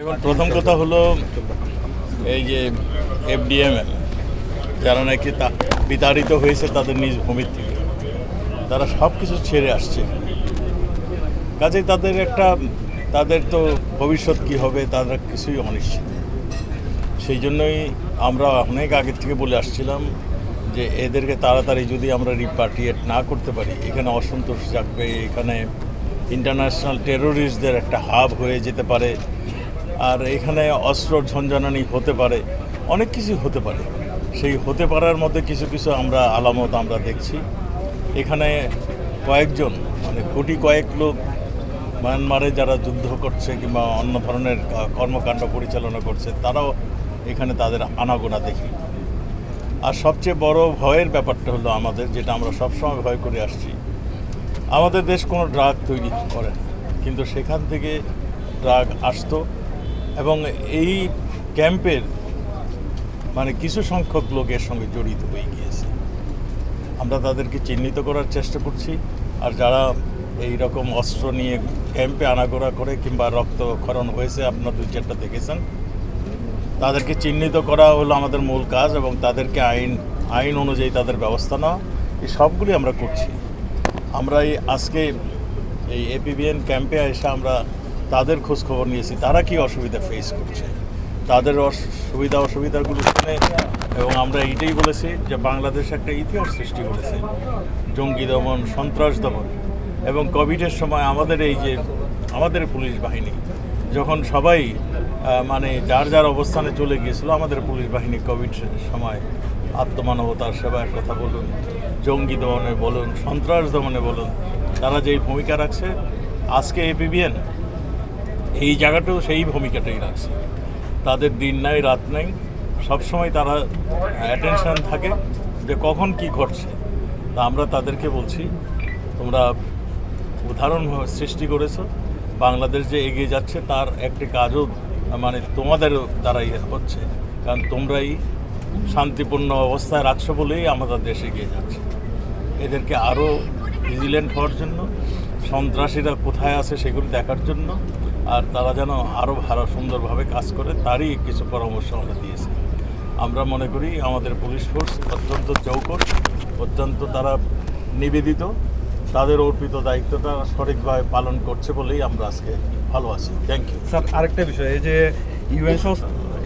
এবং প্রথম কথা হলো এই যে এফডিএমএল যারা নাকি বিতাড়িত হয়েছে তাদের নিজ ভূমির থেকে, তারা সব কিছু ছেড়ে আসছে। কাজেই তাদের তো ভবিষ্যৎ কী হবে তারা কিছুই অনিশ্চিত। সেই জন্যই আমরা অনেক আগের থেকে বলে আসছিলাম যে এদেরকে তাড়াতাড়ি যদি আমরা রিপাট্রিয়েট না করতে পারি, এখানে অসন্তোষ জাগবে, এখানে ইন্টারন্যাশনাল টেরোরিস্টদের একটা হাব হয়ে যেতে পারে, আর এখানে অস্ত্র ঝঞ্ঝানি হতে পারে, অনেক কিছু হতে পারে। সেই হতে পারার মধ্যে কিছু কিছু আলামত আমরা দেখছি। এখানে কয়েকজন কয়েক লোক মায়ানমারে যারা যুদ্ধ করছে কিংবা অন্য ধরনের কর্মকাণ্ড পরিচালনা করছে, তারাও এখানে তাদের আনাগোনা দেখি। আর সবচেয়ে বড় ভয়ের ব্যাপারটা হলো আমাদের, যেটা আমরা সবসময় ভয় করে আসছি, আমাদের দেশ কোনো ড্রাগ তৈরি করে না, কিন্তু সেখান থেকে ড্রাগ আসতো এবং এই ক্যাম্পের কিছু সংখ্যক লোকের সঙ্গে জড়িত হয়ে গিয়েছে। আমরা তাদেরকে চিহ্নিত করার চেষ্টা করছি। আর যারা এই রকম অস্ত্র নিয়ে ক্যাম্পে আনাগোনা করে কিংবা রক্তক্ষরণ হয়েছে, আপনারা 2-4টা দেখেছেন, তাদেরকে চিহ্নিত করা হলো আমাদের মূল কাজ এবং তাদেরকে আইন অনুযায়ী তাদের ব্যবস্থা নেওয়া, এই সবগুলি আমরা করছি। আমরা আজকে এই এপিবিএন ক্যাম্পে এসে আমরা তাদের খোঁজখবর নিয়েছি, তারা কি অসুবিধা ফেস করছে, তাদের সুবিধা অসুবিধাগুলো শুনে, এবং আমরা এইটাই বলেছি যে বাংলাদেশ একটা ইতিহাস সৃষ্টি করেছে জঙ্গি দমন, সন্ত্রাস দমন, এবং কোভিডের সময় আমাদের পুলিশ বাহিনী যখন সবাই যার যার অবস্থানে চলে গিয়েছিল, আমাদের পুলিশ বাহিনী কোভিড সময় আত্মমানবতার সেবার কথা বলুন, জঙ্গি দমনে বলুন, সন্ত্রাস দমনে বলুন, তারা যেই ভূমিকা রাখছে, আজকে এপিবিএন এই জায়গাটাও সেই ভূমিকাটাই রাখছে। তাদের দিন নাই রাত নাই, সবসময় তারা অ্যাটেনশন থাকে যে কখন কি ঘটছে। তা আমরা তাদেরকে বলছি, তোমরা উদাহরণ সৃষ্টি করেছো, বাংলাদেশ যে এগিয়ে যাচ্ছে তার একটি কাজও তোমাদের দ্বারাই হচ্ছে, কারণ তোমরাই শান্তিপূর্ণ অবস্থায় রাখছো বলেই আমাদের দেশ এগিয়ে যাচ্ছে। এদেরকে আরও ভিজিলেন্ট হওয়ার জন্য, সন্ত্রাসীরা কোথায় আছে সেগুলো দেখার জন্য, আর তারা যেন আরও ভালো সুন্দরভাবে কাজ করে, তারই কিছু পরামর্শ আমরা দিয়েছি। আমরা মনে করি আমাদের পুলিশ ফোর্স অত্যন্ত চৌকস, অত্যন্ত তারা নিবেদিত, তাদের অর্পিত দায়িত্বটা সঠিকভাবে পালন করছে বলেই আমরা আজকে ভালো আছি। Thank you sir. আরেকটা বিষয়, এই যে ইউএন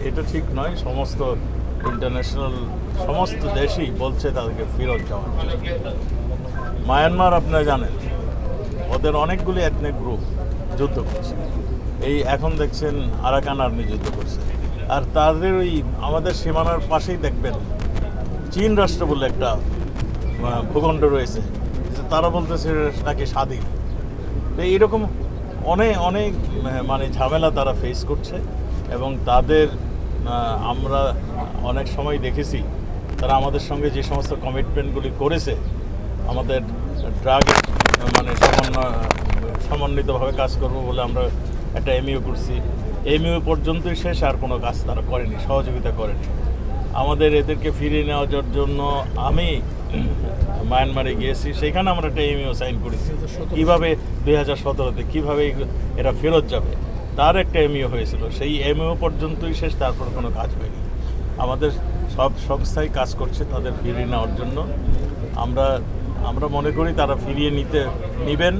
এটা ঠিক নয়, সমস্ত ইন্টারন্যাশনাল সমস্ত দেশই বলছে তাদেরকে ফেরত যাওয়ার। মায়ানমার আপনারা জানেন, ওদের অনেকগুলি এথনিক গ্রুপ যুদ্ধ করছে। এই এখন দেখছেন আরাকান আর্মি যুদ্ধ করছে, আর তাদের আমাদের সীমানার পাশেই দেখবেন চীন রাষ্ট্র বলে একটা ভূখণ্ড রয়েছে, তারা বলতেছে নাকি স্বাধীন। তো এইরকম অনেক ঝামেলা তারা ফেস করছে, এবং তাদের আমরা অনেক সময় দেখেছি তারা আমাদের সঙ্গে যে সমস্ত কমিটমেন্টগুলি করেছে, আমাদের ড্রাগের সমন্বিতভাবে কাজ করব বলে আমরা একটা এমইউ করছি। এমইউ পর্যন্তই শেষ, আর কোনো কাজ তারা করেনি, সহযোগিতা করেনি। আমাদের এদেরকে ফিরিয়ে নেওয়ার জন্য আমি মায়ানমারে গিয়েছি, সেখানে আমরা একটা এমইউ সাইন করেছি কীভাবে 2017-তে কীভাবে এরা ফেরত যাবে, তার একটা এমইউ হয়েছিল। সেই এমইউ পর্যন্তই শেষ, তারপর কোনো কাজ হয়নি। আমাদের সব সংস্থাই কাজ করছে তাদের ফিরিয়ে নেওয়ার জন্য। আমরা মনে করি তারা ফিরিয়ে নেবেন,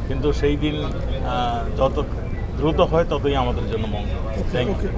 কিন্তু সেই দিন যত দ্রুত হয় ততই আমাদের জন্য মঙ্গল। Thank you.